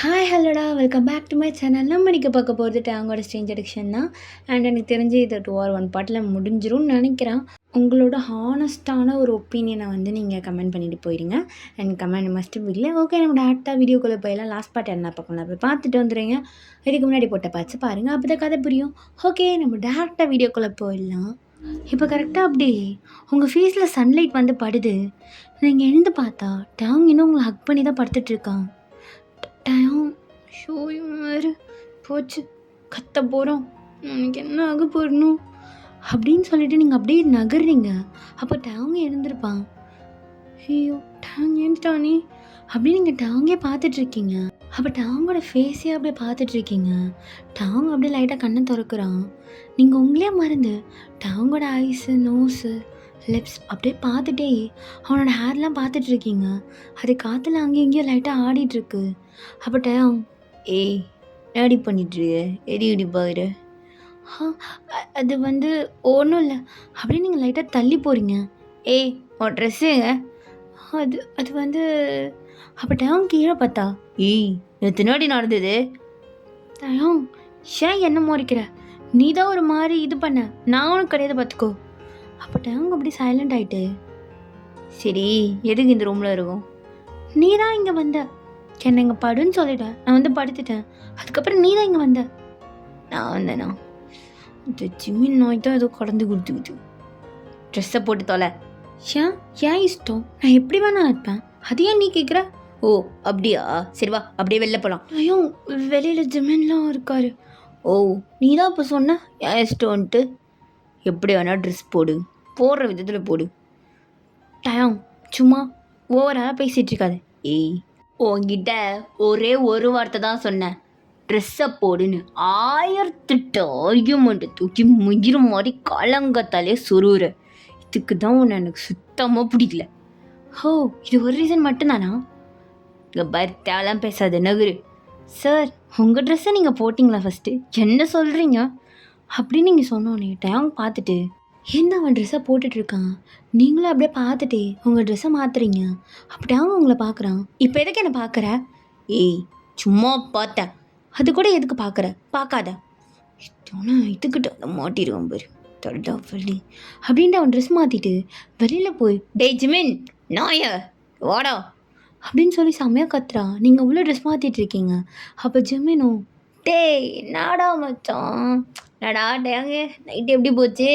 Hi ஹலோடா welcome back to my channel. நம்ம இன்றைக்கி பார்க்க போகிறது டேங்கோட ஸ்ட்ரேஞ்ச் அடிக்ஷன் தான். அண்ட் எனக்கு தெரிஞ்சு இது 2 or 1 பார்ட்டில் முடிஞ்சிரும்னு நினைக்கிறேன். உங்களோட ஹானஸ்ட்டான ஒரு ஒப்பீனியனை நீங்கள் கமெண்ட் பண்ணிட்டு போயிடுங்க. அண்ட் கமெண்ட் மஸ்ட் இல்லை ஓகே. நம்ம டேரெக்டாக வீடியோக்குள்ளே போயிடலாம். லாஸ்ட் பார்ட் என்ன பார்க்கலாம் போய் பார்த்துட்டு வந்துடுங்க. இதுக்கு முன்னாடி போட்ட பார்த்து பாருங்கள், அப்போ தான் கதை புரியும். ஓகே, நம்ம டேரெக்டாக வீடியோக்குள்ளே போயிடலாம். இப்போ கரெக்டாக அப்படி உங்கள் ஃபேஸில் சன்லைட் வந்து படுது. நீங்கள் எழுந்து பார்த்தா டேங் இன்னும் உங்களை ஹக் பண்ணி தான் படுத்துட்ருக்கான். டைம் ஷோயும் வேறு போச்சு, கத்த போகிறோம், எனக்கு என்ன ஆக போடணும் அப்படின்னு சொல்லிட்டு நீங்கள் அப்படியே நகர்றீங்க. அப்போ டேங்க எழுந்திருப்பான். ஐயோ டேங் எழுந்துட்டானே அப்படின்னு நீங்கள் டாங்கே பார்த்துட்ருக்கீங்க. அப்போ டாங்கோட ஃபேஸே அப்படியே பார்த்துட்ருக்கீங்க. டாங் அப்படியே லைட்டாக கண்ணை திறக்கிறான். நீங்கள் உங்களே மறந்து டாங்கோட ஐஸு நோஸு லிப்ஸ் அப்படியே பார்த்துட்டே அவனோட ஹேர்லாம் பார்த்துட்ருக்கீங்க. அது காற்றுல அங்கேயும் இங்கேயும் லைட்டாக ஆடிட்டுருக்கு. அப்போ டேங் ஏய் ரெடி பண்ணிட்டுருக்கு எடி இடி பாரு. அது வந்து ஒன்றும் இல்லை அப்படின்னு நீங்கள் லைட்டாக தள்ளி போகிறீங்க. ஏய் உன் ட்ரெஸ்ஸுங்க அது அது வந்து அப்போ டேங் கீழே பார்த்தா ஏய் நேற்று நாடி நடந்தது. டேங் ஏன் என்ன முறைக்கிற, நீ தான் ஒரு மாதிரி இது பண்ண, நான் உனக்கு கிடையாது பார்த்துக்கோ. அப்போ டேங் அப்படி சைலண்ட் ஆகிட்டு சரி எதுக்கு இந்த ரூமில் இருக்கும், நீ தான் இங்கே வந்த, என்னை இங்கே படுன்னு சொல்லிட்டேன், நான் வந்து படுத்துட்டேன், அதுக்கப்புறம் நீ தான் இங்கே வந்த. நான் வந்தேண்ணா இந்த ஜிம்மின் நோய் தான் ஏதோ கடந்து கொடுத்துக்குது. ட்ரெஸ்ஸை போட்டு தொலை. ஏன் இஷ்டம், நான் எப்படி வேணா இருப்பேன், அது ஏன் நீ கேட்குற? ஓ அப்படியா, சரி வா அப்படியே வெளில போகலாம். ஐயோ வெளியில் ஜிம்மின்லாம் இருக்காரு. ஓ நீ தான் இப்போ சொன்ன ஏன் இஷ்டம்ன்ட்டு, எப்படி வேணா ட்ரெஸ் போடு, போடுற விதத்தில் போடு. டயம் சும்மா ஓவராக பேசிகிட்டு இருக்காது. ஏய் உங்ககிட்ட ஒரே ஒரு வார்த்தை தான் சொன்னேன், ட்ரெஸ்ஸை போடுன்னு. 1008 ஆர்கியூமெண்ட்டை தூக்கி முகிற மாதிரி காலங்கத்தாலே சொருவுற. இதுக்கு தான் ஒன்று எனக்கு சுத்தமாக பிடிக்கல. ஹோ இது ஒரு ரீசன் மட்டும்தானா? இங்கே பர்த்தாலாம் பேசாத நகரு. சார் உங்கள் ட்ரெஸ்ஸை நீங்கள் போட்டிங்களா ஃபஸ்ட்டு, என்ன சொல்கிறீங்க அப்படின்னு நீங்கள் சொன்னோன்னே டேங் பார்த்துட்டு என்ன அவன் ட்ரெஸ்ஸை போட்டுட்ருக்கான், நீங்களும் அப்படியே பார்த்துட்டே உங்கள் ட்ரெஸ்ஸை மாற்றுறீங்க. அப்படி அவங்க உங்களை பார்க்குறான். இப்போ எதுக்கு என்னை பார்க்குற? ஏய் சும்மா பார்த்தேன், அது கூட எதுக்கு பார்க்குற, பார்க்காத, இதுக்கிட்ட மாட்டிடுவான் பாரு தடா வள்ளி அப்படின்ட்டு அவன் ட்ரெஸ் மாற்றிட்டு வெளியில் போய் டேய் ஜிமின் நாய வாடா அப்படின்னு சொல்லி செம்மையாக கத்துறான். நீங்கள் உள்ள ட்ரெஸ் மாற்றிட்டு இருக்கீங்க. அப்போ ஜிமினும் டேய் நாடா மச்சான், நாடா டேங்க நைட்டு எப்படி போச்சு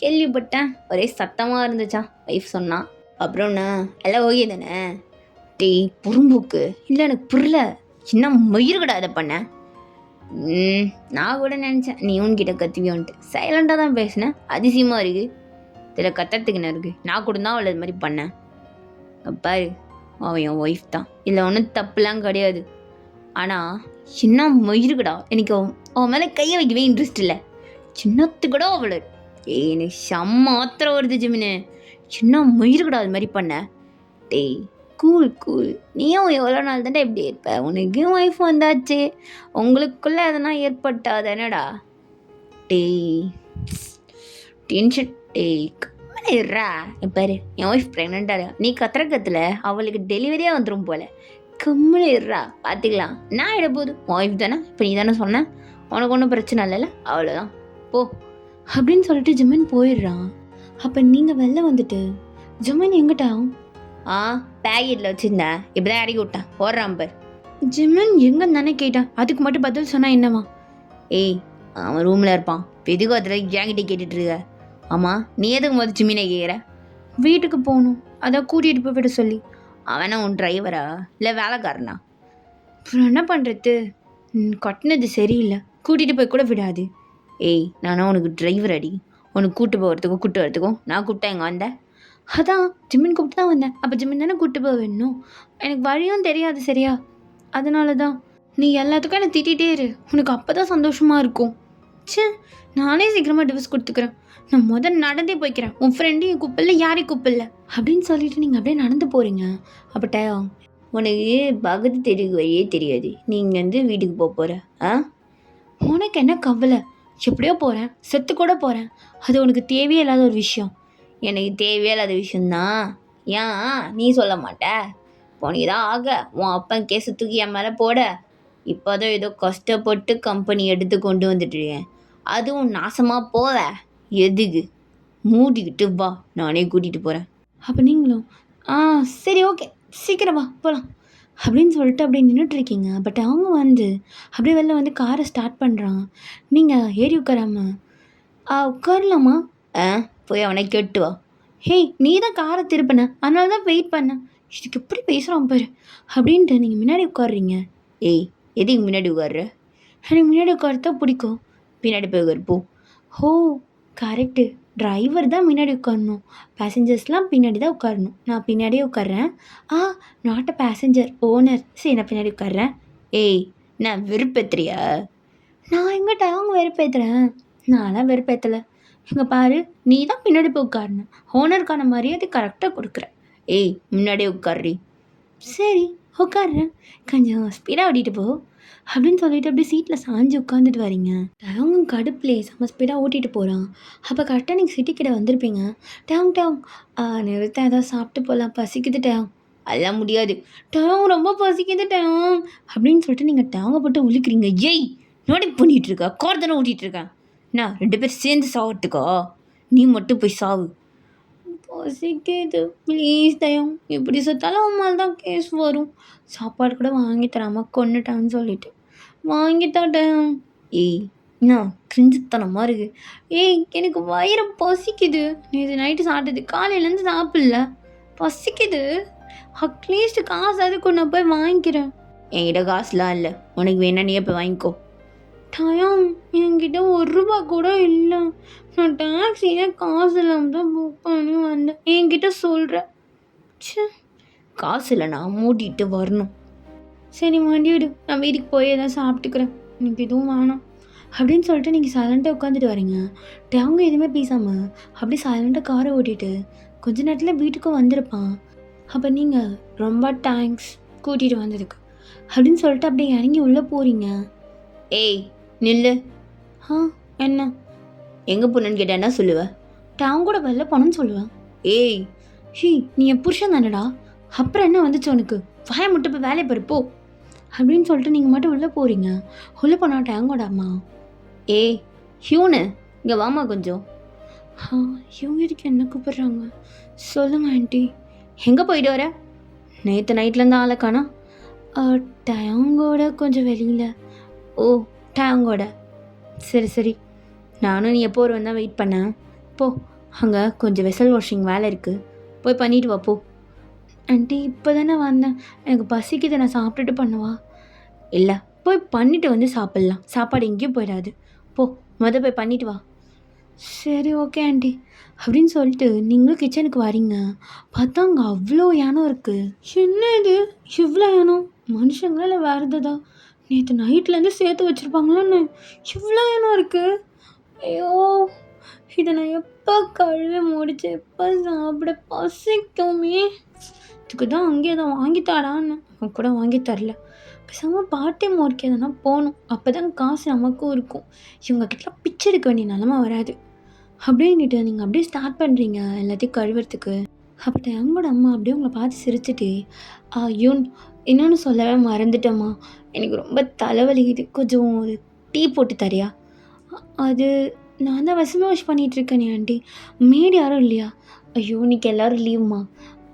கேள்விப்பட்டேன், ஒரே சத்தமாக இருந்துச்சா ஒய்ஃப் சொன்னான். அப்புறம்ண்ணா எல்லாம் ஓகே தானே? டேய் புறம்போக்கு இல்லை எனக்கு புரியல, சின்ன மயிர்கடா இதை பண்ணேன். நான் கூட நினச்சேன் நீ உன்கிட்ட கத்துவியோன்ட்டு, சைலண்டாக தான் பேசினேன், அதிசயமாக இருக்குது, இதில் கத்துறதுக்கு என்ன இருக்குது, நான் கூட தான் அவளை இது மாதிரி பண்ணேன். பாரு அவன் என் ஒய்ஃப் தான், இல்லை ஒன்றும் தப்புலாம் கிடையாது, ஆனால் சின்ன மயிருக்குடா, எனக்கு அவன் மேலே கையை வைக்கவே இன்ட்ரெஸ்ட் இல்லை, சின்னத்துக்கூட அவளை எனக்கு செம்ம ஆத்திரம் வருது ஜிமினு, சின்ன மயிருக்குடா அது மாதிரி பண்ண. டேய் கூல் கூல், நீயும் எவ்வளோ நாள் தானே எப்படி இருப்ப, உனக்கு ஒய்ஃப் வந்தாச்சு, உங்களுக்குள்ளே எதனா ஏற்பட்டா தானடா. டேய் டென்ஷன் டேய் இருறா. பாரு என் ஒய்ஃப் ப்ரெக்னெண்ட்டாக, நீ கத்துற அவளுக்கு டெலிவரியாக வந்துடும் போல், கம்முன்னு இருறா பார்த்துக்கலாம், நான் இட போகுது ஒய்ஃப் தானே, இப்போ நீ தானே சொன்னேன், உனக்கு ஒன்றும் பிரச்சனை இல்லைல்ல, அவ்வளோதான் போ அப்படின்னு சொல்லிட்டு ஜிமின் போயிடுறான். அப்போ நீங்கள் வெளில வந்துட்டு ஜிமின் எங்கிட்டா? பேக்கெட்டில் வச்சுருந்தேன், இப்போ தான் இறக்கி விட்டான் ஓடுறான் பார். ஜிமின் எங்கன்னு தானே கேட்டான், அதுக்கு மட்டும் பதில் சொன்னால் என்னவா? ஏய் அவன் ரூமில் இருப்பான், இப்போ எதுக்கும் அதில் என்கிட்ட கேட்டுட்ருக்க. ஆமாம் நீ எதுக்கு முதல் ஜிமினை கேட்குற? வீட்டுக்கு போகணும், அதான் கூட்டிகிட்டு போய் விட சொல்லி. அவனா உன் டிரைவரா இல்லை வேலைக்காரனா? அப்புறம் என்ன பண்ணுறது, கட்டினது சரியில்லை, கூட்டிகிட்டு போய் கூட விடாது. ஏய் நானும் உனக்கு டிரைவர் அடி, உனக்கு கூட்டு போகிறதுக்கும் கூட்டு வரத்துக்கும் நான் கூப்பிட்டேன் எங்கே வந்தேன்? அதான் ஜிமின் கூப்பிட்டு தான் வந்தேன், அப்போ ஜிமின் தானே கூப்பிட்டு போக வேணும், எனக்கு வழியும் தெரியாது சரியா, அதனால தான். நீ எல்லாத்துக்கும் என்னை திட்டிகிட்டே இரு, உனக்கு அப்போ தான் சந்தோஷமாக இருக்கும். சே நானே சீக்கிரமாக டிவோர்ஸ் கொடுத்துக்கிறேன், நான் நடந்தே போய்க்கிறேன், உன் ஃப்ரெண்டையும் கூப்பிடல யாரையும் கூப்பிடல அப்படின்னு சொல்லிட்டு நீங்கள் அப்படியே நடந்து போகிறீங்க. அப்போ டயம் உனக்கு பகுதி தெரியும் வழியே தெரியாது, நீ இங்கேருந்து வீட்டுக்கு போகிற. உனக்கு என்ன கவலை, எப்படியோ போகிறேன், செத்து கூட போகிறேன், அது உனக்கு தேவையே இல்லாத ஒரு விஷயம். எனக்கு தேவையே இல்லாத விஷயந்தான், ஏன் நீ சொல்ல மாட்ட? உனக்கு தான் ஆக உன் அப்பன் கேஸை தூக்கி என் மேலே போட, இப்போ தான் ஏதோ கஷ்டப்பட்டு கம்பெனி எடுத்து கொண்டு வந்துட்டுருக்கேன். அதுவும் நாசமாக போவ. எதுக்கு? மூடிக்கிட்டு வா, நானே கூட்டிகிட்டு போகிறேன். அப்போ நீங்களும் ஆ சரி ஓகே சீக்கிரம் வா போகலாம் அப்படின்னு சொல்லிட்டு அப்படியே நின்றுட்டுருக்கீங்க. பட் அவங்க வந்து அப்படியே வெளில வந்து காரை ஸ்டார்ட் பண்ணுறாங்க. நீங்கள் ஏறி உட்காராம உட்காரலாமா? ஆ, போய் அவனை கேட்டு வா. ஹேய் நீ தான் காரை திருப்பின, அதனால தான் வெயிட் பண்ணேன். இதுக்கு எப்படி பேசுகிறான் பாரு அப்படின்ட்டு நீங்கள் முன்னாடி உட்காடுறீங்க. ஏய், எதுக்கு முன்னாடி உட்கார்ற? எனக்கு முன்னாடி உட்காரத்தான் பிடிக்கும். பின்னாடி போய் உட்காரு போ. ஹோ கரெக்டு, டிரைவர் தான் முன்னாடி உட்காரணும், பேசஞ்சர்ஸ்லாம் பின்னாடி தான் உட்காரணும். நான் பின்னாடியே உட்கார்றேன். Not a passenger, owner. சரி நான் பின்னாடி உட்கார்றேன். ஏய், நான் வெறுப்பேத்துறியா? நான் எங்கிட்ட அவங்க வெறுப்பேற்றுறேன்? நான்லாம் வெறுப்பேற்றலை. இங்கே பாரு, நீ தான் பின்னாடி போய் உட்காரணும். ஓனருக்கான மரியாதை கரெக்டாக கொடுக்குற. ஏய், முன்னாடியே உட்கார்றி. சரி உட்காடுறேன், கொஞ்சம் ஸ்பீடாக ஓட்டிகிட்டு போ அப்படின்னு சொல்லிட்டு அப்படியே சீட்டில் சாஞ்சு உட்காந்துட்டு வரீங்க. அவங்க கடுப்புலேயே செம்ம ஸ்பீடாக ஓட்டிகிட்டு போகிறான். அப்போ கரெக்டாக நீங்கள் சிட்டிக்கிட்ட வந்திருப்பீங்க. டேங் டேங் நிறுத்த ஏதாவது சாப்பிட்டு போகலாம், பசிக்குது டேங். அதெல்லாம் முடியாது. டேங் ரொம்ப பசிக்குது டேங் அப்படின்னு சொல்லிட்டு நீங்கள் டேங்கை போட்டு உழுக்கிறீங்க. ஏய், நோடி பண்ணிட்டு இருக்கா? கார் தானே ஓட்டிகிட்டு இருக்கேன். நான் 2 பேர் சேர்ந்து சாவட்டுக்கா? நீ மட்டும் போய் சாவு. பசிக்குது ப்ளீஸ் தயம், இப்படி சுத்தாலும் அம்மால் தான் கேஸ் வரும். சாப்பாடு கூட வாங்கி தராமல் கொண்டுட்டான்னு சொல்லிட்டு வாங்கித்தாட்டேன். ஏய், நான் கிரிஞ்சுத்தனமாக இருக்கு. ஏய் எனக்கு வயிறு பசிக்குது, நேற்று நைட்டு சாப்பிட்டது காலையிலேருந்து சாப்பிடல, பசிக்குது. அட்லீஸ்ட் காசாவது கொண்டு நான் போய் வாங்கிக்கிறேன். என்கிட்ட காசுலாம் இல்லை, உனக்கு வேணா நீயே போய் வாங்கிக்கோ. டயம் என்கிட்ட 1 ரூபா கூட இல்லை. நான் டாக்ஸியே காசு இல்லாமல் தான் புக் பண்ணி வந்தேன், என்கிட்ட சொல்கிறேன். சே, காசு இல்லைனா மூடிட்டு வரணும். சரி வண்டி விடு, நான் வீட்டுக்கு போய் எதாவது சாப்பிட்டுக்கிறேன், எனக்கு எதுவும் வேணாம் அப்படின்னு சொல்லிட்டு நீங்கள் சைலண்ட்டாக உட்காந்துட்டு வரீங்க. அவங்க எதுவுமே பேசாமல் அப்படியே சைலண்ட்டாக காரை ஓட்டிட்டு கொஞ்ச நேரத்தில் வீட்டுக்கும் வந்திருப்பான். அப்போ நீங்கள் ரொம்ப தேங்க்ஸ் கூட்டிகிட்டு வந்ததுக்கு அப்படின்னு சொல்லிட்டு அப்படியே இறங்கி உள்ளே போகிறீங்க. ஏய் நில்லு. என்ன? எங்கே போனேன்னு கேட்டா என்ன சொல்லுவ? அவங்க கூட வெளில போனோன்னு சொல்லுவேன். ஏய், நீ என் புருஷன் தானடா, அப்புறம் என்ன வந்துச்சு உனக்கு? வாய மட்டும் இப்போ வேலையை பருப்போ அப்படின்னு சொல்லிட்டு நீங்கள் மட்டும் உள்ளே போகிறீங்க. உள்ளே போனா டேங்கோட அம்மா, ஏய் ஹியூனு, இங்கே வாமா கொஞ்சம். இவங்க இதுக்கு என்ன கூப்பிடுறாங்க? சொல்லுங்கள் ஆண்டி. எங்கே போயிட்டு வர? நேற்று நைட்லேருந்து ஆளை காணோம். டேங்கோட கொஞ்சம் வெளியில். ஓ, டேங்கோட. சரி சரி, நானும் நீ எப்போ வருவேன் தான் வெயிட் பண்ணேன். போ, அங்கே கொஞ்சம் வெசல் வாஷிங் வேலை இருக்குது, போய் பண்ணிட்டு வா போ. ஆண்டி இப்போ தானே வந்தேன், எனக்கு பசிக்குது, நான் சாப்பிட்டுட்டு பண்ணுவா? இல்லை, போய் பண்ணிவிட்டு வந்து சாப்பிட்லாம், சாப்பாடு எங்கேயும் போயிடாது. போ, போய் பண்ணிட்டு வா. சரி ஓகே ஆண்டி அப்படின்னு சொல்லிட்டு நீங்களும் கிச்சனுக்கு வரீங்க. பார்த்தா அங்கே அவ்வளோ யானம் இருக்குது. என்ன இது இவ்வளோ யானம்? மனுஷங்களால வேறு எதா நேற்று நைட்லேருந்து சேர்த்து வச்சுருப்பாங்களான்னு இவ்வளோ யானம் இருக்குது. ஐயோ, இதை நான் எப்போ கழுவி முடிச்சு எப்போ சாப்பிட பசிக்குமே. இதுக்கு தான் அங்கேயே தான் வாங்கித்தாடான்னு அவன் கூட வாங்கி தரல. பேசாமல் பாட்டி மோர்க்கு எதனா போகணும், அப்போ தான் காசு நமக்கும் இருக்கும். இவங்கக்கிட்டலாம் பிச்சை எடுக்க வேண்டிய நிலமை வராது அப்படின்ட்டு நீங்கள் அப்படியே ஸ்டார்ட் பண்ணுறீங்க எல்லாத்தையும் கழுவுறதுக்கு. அப்போ எங்களோட அம்மா அப்படியே உங்களை பார்த்து சிரிச்சுட்டு, யூன் இன்னொன்று சொல்லவே மறந்துட்டேம்மா, எனக்கு ரொம்ப தலைவலிக்குது, கொஞ்சம் ஒரு டீ போட்டு தரியா? அது நான் தான் வெசல் வாஷ் பண்ணிகிட்ருக்கேனே ஆண்டி, மேடு யாரும் இல்லையா? ஐயோ இன்றைக்கி எல்லோரும் லீவுமா,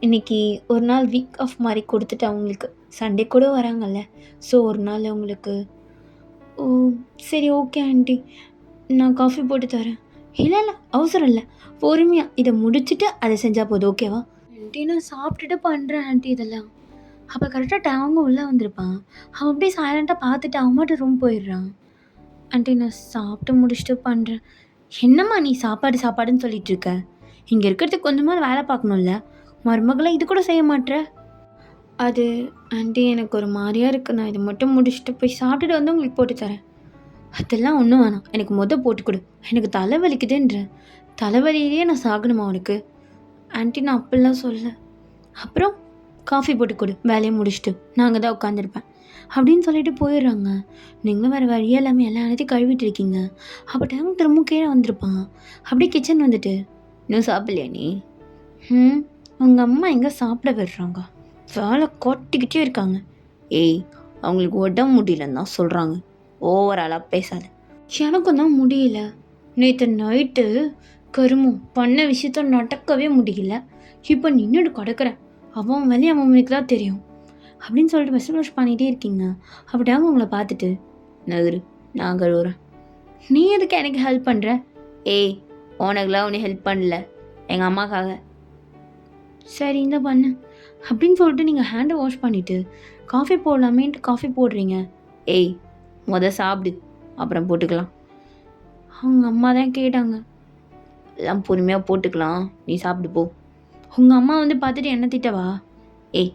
இன்றைக்கி ஒரு நாள் வீக் ஆஃப் மாதிரி கொடுத்துட்டு அவங்களுக்கு சண்டே கூட வராங்கல்ல, ஸோ ஒரு நாள் உங்களுக்கு. ஓ சரி ஓகே ஆண்டி, நான் காஃபி போட்டு தரேன். இல்லை இல்லை அவசரம் இல்லை, பொறுமையாக இதை முடிச்சுட்டு அதை செஞ்சால் போதும், ஓகேவா? ஆண்டி நான் சாப்பிட்டுட்டு பண்ணுறேன் ஆண்டி இதெல்லாம். அப்போ கரெக்டாக டேங்க உள்ளே வந்திருப்பான். அவன் அப்படியே சைலண்ட்டாக பார்த்துட்டு அவன் மட்டும் ரூம் போயிடுறான். ஆண்டி நான் சாப்பிட்டு முடிச்சுட்டு பண்ணுறேன். என்னம்மா நீ சாப்பாடுன்னு சொல்லிட்டு இருக்க? இங்கே இருக்கிறதுக்கு கொஞ்சமாக வேலை பார்க்கணும்ல, மருமகளை இது கூட செய்ய மாட்டேற. அது ஆண்டி எனக்கு ஒரு மாதிரியாக இருக்குது, நான் இதை மட்டும் முடிச்சுட்டு போய் சாப்பிட்டுட்டு வந்து உங்களுக்கு போட்டு தரேன். அதெல்லாம் ஒன்றும் வேணாம், எனக்கு போட்டு கொடு, எனக்கு தலைவலிக்குதுன்ற. தலைவலியிலேயே நான் சாகணுமா உனக்கு? ஆண்டி நான் அப்படிலாம் சொல்ல. அப்புறம் காஃபி போட்டு கொடு, வேலையை முடிச்சுட்டு நாங்கள் தான் உட்காந்துருப்பேன் அப்படின்னு சொல்லிட்டு போயிடுறாங்க. நீங்களும் வேறு வழியே எல்லாமே எல்லாத்தையும் கழுவிட்டு இருக்கீங்க. அப்போ டைம் திரும்ப கீழே வந்திருப்பான். அப்படியே கிச்சன் வந்துட்டு, இன்னும் சாப்பிட்லையா நீ? உங்கள் அம்மா எங்கே சாப்பிட விடுறாங்க, வேலை கொட்டிக்கிட்டே இருக்காங்க. ஏய், அவங்களுக்கு உடம்பு முடியலன்னு தான் சொல்கிறாங்க. ஓவராலாக பேசாத. எனக்கும் தான் முடியல. நேற்று நைட்டு கருமம் பண்ண விஷயத்த நடக்கவே முடியல. இப்போ நின்றுட்டு கிடக்குறேன். அவன் வேலையை அவனுக்கு தான் தெரியும் அப்படின்னு சொல்லிட்டு மெசேஜ் வாஷ் பண்ணிகிட்டே இருக்கீங்க. அப்படியாங்க உங்களை பார்த்துட்டு நகரு, நான் கழுவுறேன். நீ எதுக்கு எனக்கு ஹெல்ப் பண்ணுற? ஏய், உனக்குலாம் ஒன்றும் ஹெல்ப் பண்ணல, எங்கள் அம்மாக்காக. சரி இந்த பண்ணு அப்படின்னு சொல்லிட்டு நீங்கள் ஹேண்டை வாஷ் பண்ணிவிட்டு காஃபி போடலாமேன்ட்டு காஃபி போடுறீங்க. ஏய், சாப்பிடு, அப்புறம் போட்டுக்கலாம். அவங்க அம்மா தான் கேட்டாங்க. எல்லாம் பொறுமையாக போட்டுக்கலாம், நீ சாப்பிடு போ. உங்கள் அம்மா வந்து பார்த்துட்டு என்ன திட்டவா? ஏய்,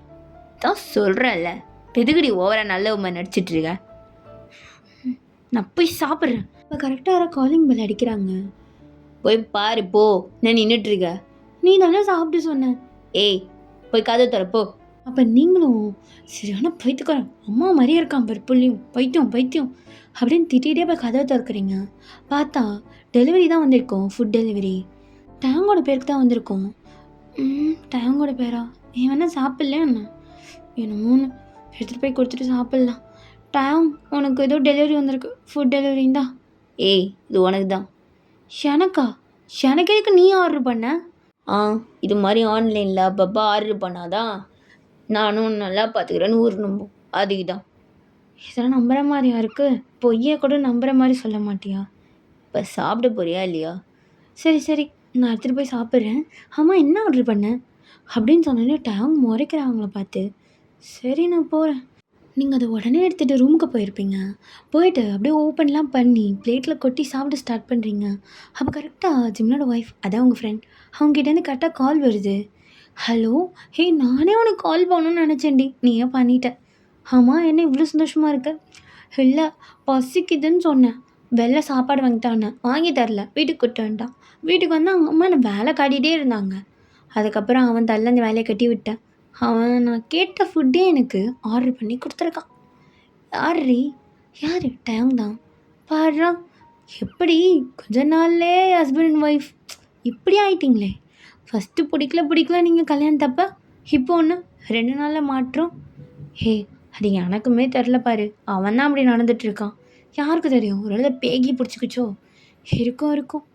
தான் சொல்கிறேன்ல, எதுக்கடி ஓவரா நல்ல உண்மை நடிச்சிட்டு இருக்க? நான் போய் சாப்பிட்றேன். இப்போ கரெக்டாக யாரோ காலிங் பெல் அடிக்கிறாங்க. போய் பாரு போ, நான் நின்றுட்டுருக்க. நீ தானே சாப்பிட்டு சொன்ன. ஏய், போய் கதை தரப்போ. அப்போ நீங்களும் சரியான பைத்துக்காரன், அம்மா மாதிரியே இருக்கான் பருப்புள்ளியும், பைத்தியம் பைத்தியம் அப்படின்னு திட்டிகிட்டே போய் கதவை திறக்கிறீங்க. பார்த்தா டெலிவரி தான் வந்திருக்கோம், ஃபுட் டெலிவரி. டேங்கோட பேருக்கு தான் வந்திருக்கோம். டேங்கோட பேரா? ஏன் வேணால் சாப்பிட்லையா என்ன? என்னமோன்னு எடுத்துகிட்டு போய் கொடுத்துட்டு சாப்பிட்லாம். டேங், உனக்கு ஏதோ டெலிவரி வந்திருக்கு, ஃபுட் டெலிவரின்னு தான். ஏய், இது உனக்கு தான். எனக்கா? எனக்கு எதுக்கு நீ ஆர்டர் பண்ண? இது மாதிரி ஆன்லைனில் அப்பப்போ ஆர்டர் பண்ணாதான் நானும் நல்லா பார்த்துக்கிறேன்னு ஊர் நம்பும், அதுக்கு தான். இதெல்லாம் நம்புற மாதிரியா இருக்குது? பொய்யை கூட நம்புற மாதிரி சொல்ல மாட்டியா? இப்போ சாப்பிட போறியா இல்லையா? சரி சரி, நான் எடுத்துகிட்டு போய் சாப்பிட்றேன். ஆமாம், என்ன ஆர்டர் பண்ணேன் அப்படின்னு சொன்னோன்னே டேங் முறைக்கிறாங்கள பார்த்து. சரி நான் போகிறேன். நீங்கள் அதை உடனே எடுத்துகிட்டு ரூமுக்கு போயிருப்பீங்க. போயிட்டு அப்படியே ஓப்பன்லாம் பண்ணி பிளேட்டில் கொட்டி சாப்பிட ஸ்டார்ட் பண்ணுறீங்க. அப்போ கரெக்டாக ஜிம்னோட ஒய்ஃப், அதான் உங்கள் ஃப்ரெண்ட், அவங்ககிட்டேருந்து கரெக்டாக கால் வருது. ஹலோ, ஹே நானே உனக்கு கால் பண்ணணும்னு நினச்சேன்டி, நீ ஏன் பண்ணிட்ட? ஆமாம், என்ன இவ்வளோ சந்தோஷமாக இருக்க? இல்லை, பசிக்குதுன்னு சொன்னேன், வெளில சாப்பாடு வாங்கிட்டான்னு வாங்கி தரல, வீட்டுக்கு கூப்பிட்டு வந்துட்டான். வீட்டுக்கு வந்து அவங்க அம்மா என்னை வேலை காட்டிகிட்டே இருந்தாங்க. அதுக்கப்புறம் அவன் தள்ள அந்த வேலையை கட்டி விட்டேன். அவன் நான் கேட்ட ஃபுட்டே எனக்கு ஆர்டர் பண்ணி கொடுத்துருக்கான். யாரு? யார்? டேங் தான். பாடுறா, எப்படி கொஞ்ச நாள்லே ஹஸ்பண்ட் அண்ட் ஒய்ஃப் இப்படி ஆயிட்டிங்களே. ஃபஸ்ட்டு பிடிக்கல நீங்கள் கல்யாணத்தப்ப, இப்போ ஒன்று 2 நாளில் மாற்றம். ஹே, அது எனக்குமே தெரில பாரு, அவன் தான் அப்படி நடந்துகிட்ருக்கான். யாருக்கு தெரியும், ஒரு இடத்துல பேகி பிடிச்சிக்கிச்சோ. இருக்கும்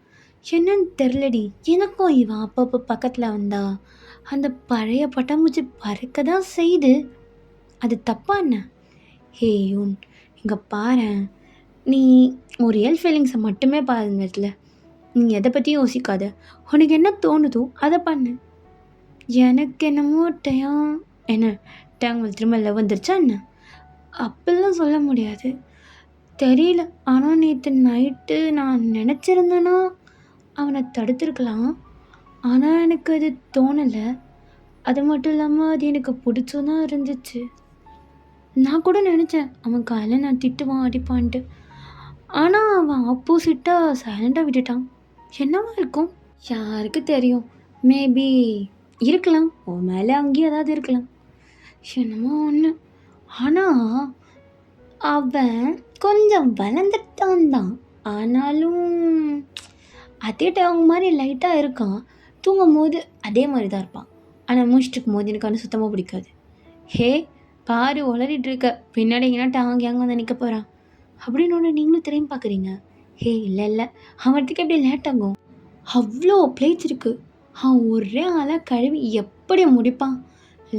என்னன்னு தெரிலடி. எனக்கும் இவன் அப்பப்போ பக்கத்தில் வந்தா அந்த பழைய பட்டாம்பூச்சி பறக்க தான் செய்யுது. அது தப்பா என்ன? ஹே யூன், இங்கே பாரேன், நீ ஒரு ரியல் ஃபீலிங்ஸை மட்டுமே பாரு இந்த இடத்துல. நீ எதை பற்றியும் யோசிக்காத, உனக்கு என்ன தோணுதோ அதை பண்ணு. எனக்கு என்னமோ என்ன டேங்கள் திரும்ப லவ் வந்துருச்சா என்ன? அப்படிலாம் சொல்ல முடியாது, தெரியல. ஆனால் நேற்று நைட்டு நான் நினச்சிருந்தேன்னா அவனை தடுத்துருக்கலாம். ஆனால் எனக்கு அது தோணலை. அது மட்டும் இல்லாமல் அது எனக்கு பிடிச்சும் தான் இருந்துச்சு. நான் கூட நினச்சேன் அவன் காலையில் நான் திட்டுவான் அடிப்பான்ட்டு. ஆனால் அவன் ஆப்போசிட்டாக சைலண்டாக விட்டுட்டான். என்னவா இருக்கும்? யாருக்கு தெரியும், மேபி இருக்கலாம், உன் மேலே அங்கேயும் ஏதாவது இருக்கலாம், என்னமோ ஒன்று. ஆனால் அவன் கொஞ்சம் வளர்ந்துட்டான் தான், ஆனாலும் அதே அவங்க மாதிரி லைட்டாக இருக்கான். தூங்கும் போது அதே மாதிரி தான் இருப்பான். ஆனால் முடிச்சுட்டு போது எனக்கு அவனை சுத்தமாக பிடிக்காது. ஹே பாரு, உளறிட்டு இருக்க, பின்னாடி எங்கன்னா டாங்க அங்கே வந்து நிற்க போகிறான் அப்படின்னு ஒன்று நீங்களும் திரும்பி பார்க்குறீங்க. ஹே இல்லை, அவனுக்கு எப்படி லேட் ஆகும்? அவ்வளோ பிளேட்ஸ் இருக்குது, அவன் ஒரே ஆளாக கழுவி எப்படி முடிப்பான்?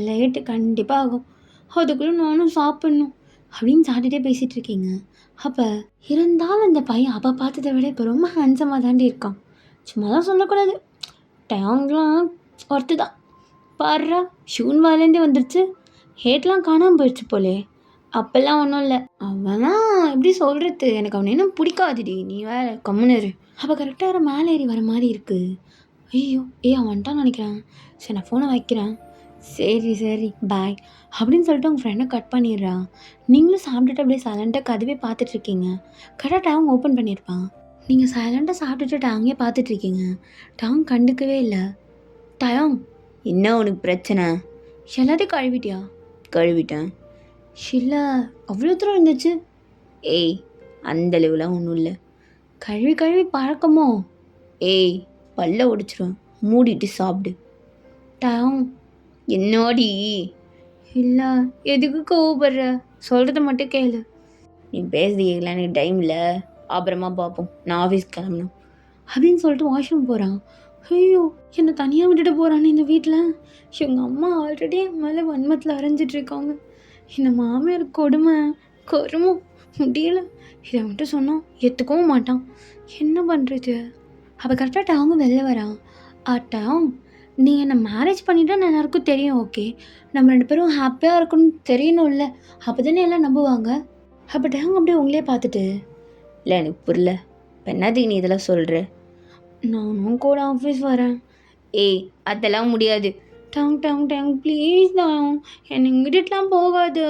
லேட்டு கண்டிப்பாக ஆகும். அதுக்குள்ளே நானும் சாப்பிட்ணும் அப்படின்னு சாப்பிட்டுட்டே பேசிகிட்டு இருக்கீங்க. அப்போ இருந்தாலும் இந்த பையன் அப்போ பார்த்ததை விட இப்போ ரொம்ப ஹேண்ட்ஸமாக தாண்டி இருக்கான். சும்மா தான் சொல்லக்கூடாது, டேங்லாம் ஒருத்து தான். பாடுறா, ஷூன் வாலேருந்தே வந்துருச்சு, ஹேட்லாம் காணாமல் போயிடுச்சு போலே. அப்போல்லாம் ஒன்றும் இல்லை, அவனா எப்படி சொல்கிறது, எனக்கு அவனை இன்னும் பிடிக்காதுடி, நீ வேறு கம்முனரு. அப்போ கரெக்டாக வர மேலே ஏறி வர மாதிரி இருக்குது. ஐயோ அவன் வந்துட்டான்னு நினைக்கிறேன். சரி நான் ஃபோனை வைக்கிறேன். சரி பாய் அப்படின்னு சொல்லிட்டு உங்கள் ஃப்ரெண்டை கட் பண்ணிடுறா. நீங்களும் சாப்பிட்டுட்டு அப்படியே சைலண்ட்டாக கதவே பார்த்துட்ருக்கீங்க. கரெக்டாக டேங் ஓப்பன் பண்ணியிருப்பான். நீங்கள் சைலண்ட்டாக சாப்பிட்டுட்டு டாங்கே பார்த்துட்ருக்கீங்க. டாங் கண்டுக்கவே இல்லை. டயாங், என்ன உனக்கு பிரச்சனை? எல்லாத்தையும் கழுவிட்டியா? கழுவிட்டேன். இல்லை, அவ்வளோ தூரம் இருந்துச்சு. ஏய், அந்த அளவுலாம் ஒன்றும் இல்லை. கழுவி பழக்கமோ? ஏய், பல்ல ஒடிச்சிரும், மூடிட்டு சாப்பிடு. டயாங், என்னோடி இல்லை, எதுக்கு கோவப்படுற? சொல்கிறத மட்டும் கேளு. நீ பேசுறீங்களா, எனக்கு டைம் இல்லை, அப்புறமா பார்ப்போம், நான் ஆஃபீஸ் கிளம்பணும். அப்படின்னு சொல்லிட்டு வாஷ்ரூம் போகிறான். ஐயோ, என்னை தனியாக விட்டுட்டு போகிறான்னு இந்த வீட்டில். எங்கள் அம்மா ஆல்ரெடி என் மேலே வன்மத்தில் அரைஞ்சிட்ருக்காங்க. இந்த மாமியார் கொடுமை கருமம் முடியல. இதை மட்டும் சொன்னால் ஏற்றுக்கவும் மாட்டான். என்ன பண்ணுறது? அப்போ கரெக்டாக டாங்க வெளில வரான். டாங், நீ என்னை மேரேஜ் பண்ணிட்டா எல்லாருக்கும் தெரியும், ஓகே. நம்ம 2 பேரும் ஹாப்பியாக இருக்கணும்னு தெரியணும்ல, அப்போ தானே எல்லாம் நம்புவாங்க. அப்போ டாங் அப்படியே உங்களே பார்த்துட்டு, இல்லை எனக்கு புரியல, இப்போ என்னதுக்கு நீ இதெல்லாம் சொல்கிற? நானும் கூட ஆஃபீஸ் வரேன். ஏய் அதெல்லாம் முடியாது. டாங் டாங் டாங் ப்ளீஸ் டாங், என்னை இங்கிட்டலாம் போகாது,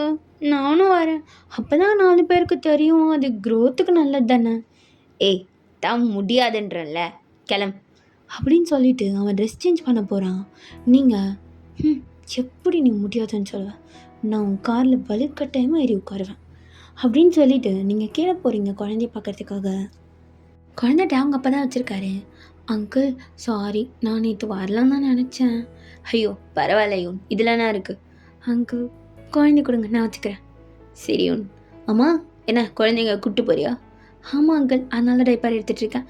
நானும் வரேன். அப்போ தான் 4 பேருக்கு தெரியும், அது க்ரோத்துக்கு நல்லது தானே. ஏய் தான் முடியாதுன்றல, கிளம்பு. அப்படின்னு சொல்லிட்டு அவன் ட்ரெஸ் சேஞ்ச் பண்ண போகிறான். நீங்கள் எப்படி நீ முடியாதுன்னு சொல்லுவேன், நான் உன் காரில் வலுக்கட்டாயமாக ஏறி உட்காருவேன் அப்படின்னு சொல்லிட்டு நீங்கள் கீழே போகிறீங்க குழந்தைய பார்க்கறதுக்காக. குழந்தை டேங் அப்போ தான் வச்சுருக்காரு. அங்கிள் சாரி, நான் நேற்று வரலான்னு தான் நினச்சேன். ஐயோ பரவாயில்ல யூன், இதில் என்ன இருக்குது? அங்கிள் குழந்தை கொடுங்க, நான் வச்சுக்கிறேன். சரி யூன். அம்மா என்ன குழந்தைங்க கூப்பிட்டு போறியா? ஆமாம் அங்கிள், அதனால தான் டைப்பர் எடுத்துகிட்ருக்கேன்.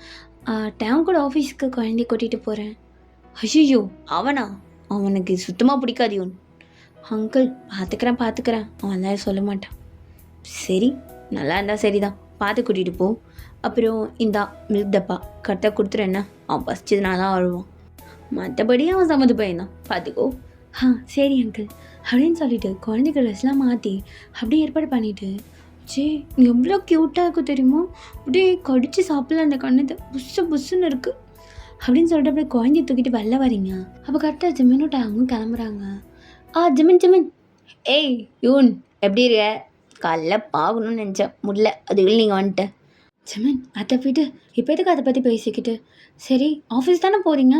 டேங் கூட ஆஃபீஸ்க்கு குழந்தைய கூட்டிகிட்டு போகிறேன். ஐயோ அவனா? அவனுக்கு சுத்தமாக பிடிக்காது யூன். அங்கிள் பார்த்துக்கிறேன், அவன் தான் சொல்ல மாட்டான். சரி, நல்லா இருந்தால் சரிதான், பார்த்து கூட்டிகிட்டு போ. அப்புறம் இந்தா மில்க் டப்பா கரெக்டாக கொடுத்துருன்னா, அவன் பசிச்சதுனால தான் அழுவான். மற்றபடி அவன் சம்மது பையன்தான், பார்த்துக்கோ. சரி அங்கிள் அப்படின்னு சொல்லிட்டு குழந்தைக்கு ட்ரெஸ்லாம் மாற்றி அப்படியே ஏற்பாடு பண்ணிவிட்டு, எவ்வளோ க்யூட்டாக இருக்கும் தெரியுமா, அப்படியே கடிச்சு சாப்பிடல, அந்த கண்ணத்தை புஸ்ஸுன்னு இருக்குது அப்படின்னு சொல்லிட்டு அப்படியே குழந்தைய தூக்கிட்டு வெளில வரீங்க. அப்போ கரெக்டாக ஜிமினும் டேங்கும் கிளம்புறாங்க. ஜிமின். ஏய் யூன், எப்படி இருக்க? காலைல பார்க்கணும்னு நினச்சேன், முடியல, அதுக்குள்ள நீங்கள் வந்துட்ட. ஜிமின், அதை போய்ட்டு இப்போ எதுக்கு அதை பற்றி பேசிக்கிட்டு? சரி, ஆஃபீஸ் தானே போகிறீங்க?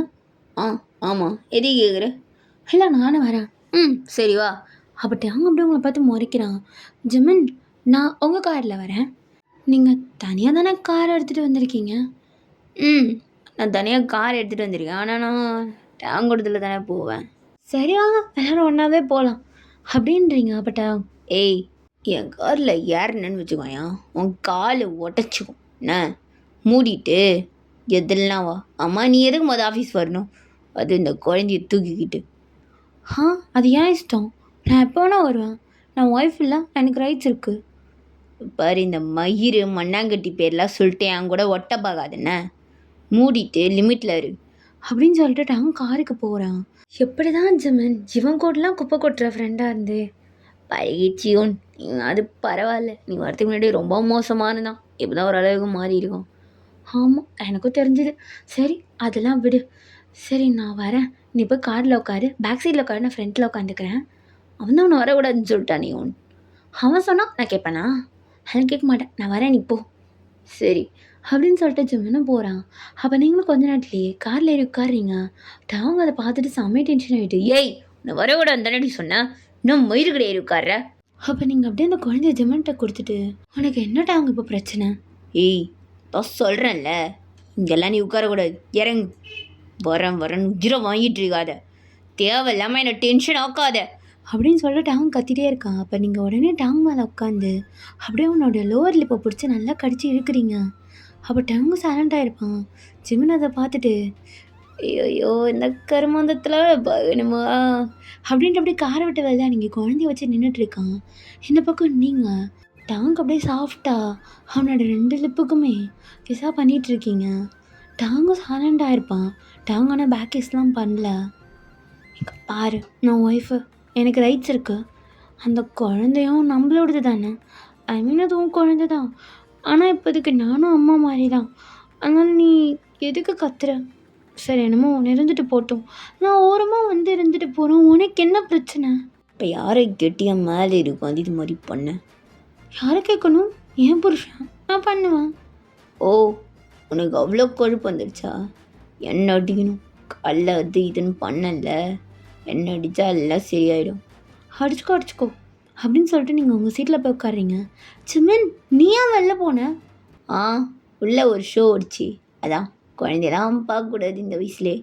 ஆமாம், எது கேட்குற? இல்லை, நானும் வரேன். சரி வா. அப்போ டேங் அப்படியே உங்களை பார்த்து முறைக்கிறான். ஜிமின், நான் உங்கள் காரில் வரேன். நீங்கள் தனியாக தானே கார் எடுத்துகிட்டு வந்திருக்கீங்க? நான் தனியாக கார் எடுத்துகிட்டு வந்திருக்கேன், ஆனால் நான் டேங்கோடத்தில் தானே போவேன். சரி வாங்க, எல்லோரும் ஒன்றாவே போகலாம் அப்படின்றீங்க. அப்போ டேங், ஏய் என் காரில் ஏறினேன்னு வச்சுக்கோயா, உன் காலை உடச்சிக்கும் என்ன, மூடிட்டு எதெல்லாம் வா. அம்மா நீ எதுக்கு மொதல் ஆஃபீஸ் வரணும், அது இந்த குழந்தைய தூக்கிக்கிட்டு? அது ஏன் இஷ்டம், நான் எப்போ வேணா வருவேன், நான் ஒய்ஃப் இல்லை, எனக்கு ரைட்ஸ் இருக்குது. பாரு, இந்த மயிறு மண்ணாங்கட்டி பேர்லாம் சொல்லிட்டு என் கூட ஒட்ட பார்க்காதுண்ணே, மூடிட்டு லிமிட்டில் இரு அப்படின்னு சொல்லிட்டு டேங் காருக்கு போகிறான். எப்படி தான் ஜிமின் இவன் கூடலாம் குப்பை கொட்டுற ஃப்ரெண்டாக இருந்து பழகிச்சியோன். அது பரவாயில்ல, நீ வரதுக்கு முன்னாடி ரொம்ப மோசமானதான், இப்போ தான் ஓரளவுக்கு மாறி இருக்கும். ஆமாம், எனக்கும் தெரிஞ்சுது. சரி அதெல்லாம் விடு. சரி நான் வரேன், நீ போய் காரில் உட்காரு, பேக் சைடில் உட்காரு, நான் ஃப்ரண்ட்டில் உட்காந்துக்கிறேன். அவன் தான் அவனை வரக்கூடாதுன்னு சொல்லிட்டானே ஒன். அவன் சொன்னால் நான் கேட்பேனா? அதெல்லாம் கேட்க மாட்டேன், நான் வரேன், நீ போ. சரி அப்படின்னு சொல்லிட்டு ஜிம்முன்னு போகிறான். அப்போ நீங்களும் கொஞ்ச நேரத்துலேயே காரில் ஏறி உட்காடுறீங்க. அவங்க அதை பார்த்துட்டு செம்ம டென்ஷன் ஆகிட்டு, ஏய் நான் வரக்கூடாது தானே சொன்னேன், இன்னும் மயிறு கிடையாது உட்கார்ற. அப்போ நீங்கள் அப்படியே அந்த குழந்தைய ஜிம்மன்ட்ட கொடுத்துட்டு, உனக்கு என்னடா அவங்க இப்போ பிரச்சனை? ஏய் தான் சொல்கிறேன்ல, இங்கெல்லாம் நீ உட்காரக்கூடாது, இறங்கு. வரேன்னு உஜிரை வாங்கிட்டு இருக்காத, தேவையில்லாமல் என்னை டென்ஷன் ஆக்காத அப்படின்னு சொல்லிட்டு டாங் கத்திட்டே இருக்கான். அப்போ நீங்கள் உடனே டாங் மேலே உட்காந்து அப்படியே உன்னோட லோவர் லிப்பை பிடிச்சி நல்லா கடிச்சு இழுக்கிறீங்க. அப்போ டாங் சைலண்டாக இருப்பான். ஜிமின் அதை பார்த்துட்டு, ஐயோ இந்த கருமாந்தத்தில் பகனுமா அப்படின்ட்டு அப்படியே காரை விட்டு வெளில நீங்கள் குழந்தைய வச்சு நின்றுட்டுருக்கான். இந்த பக்கம் நீங்கள் டாங் அப்படியே சாஃப்டாக அவனோட 2 லிப்புக்குமே கிஸாக பண்ணிகிட்ருக்கீங்க. டாங்கும் சைலண்டாக இருப்பான். டாங் ஆனால் பேக் கிஸ்லாம் பண்ணல. இங்கே பாரு, நான் ஒய்ஃபு, எனக்கு ரைட்ஸ் இருக்குது. அந்த குழந்தையும் நம்மளோடது தானே, ஐ மீன் அதுவும் குழந்தை தான். ஆனால் இப்போதைக்கு நானும் அம்மா மாதிரி தான். அதனால் நீ எதுக்கு கத்துற? சரி என்னமோ ஒன்று இருந்துட்டு போட்டோம், நான் ஓரமாக வந்து இருந்துட்டு போகிறேன், உனக்கு என்ன பிரச்சனை? இப்போ யாரை கெட்டியா மேலே இருக்கும் அது இது மாதிரி பண்ண? யாரை கேட்கணும்? என் புருஷன், நான் பண்ணுவேன். ஓ உனக்கு அவ்வளோ கொழுப்பு வந்துடுச்சா? என்ன அடிக்கணும், கல்ல அது இதுன்னு பண்ணல, என்ன அடித்தா எல்லாம் சரியாயிடும். அடிச்சுக்கோ அப்படின்னு சொல்லிட்டு நீங்கள் உங்கள் சீட்டில் போய் உட்காடுறீங்க. சிமன், நீ ஏன் வெளில போன? உள்ள ஒரு ஷோ ஓடிச்சு, அதான் குழந்தையெல்லாம் பார்க்கக்கூடாது இந்த வயசுலேயே,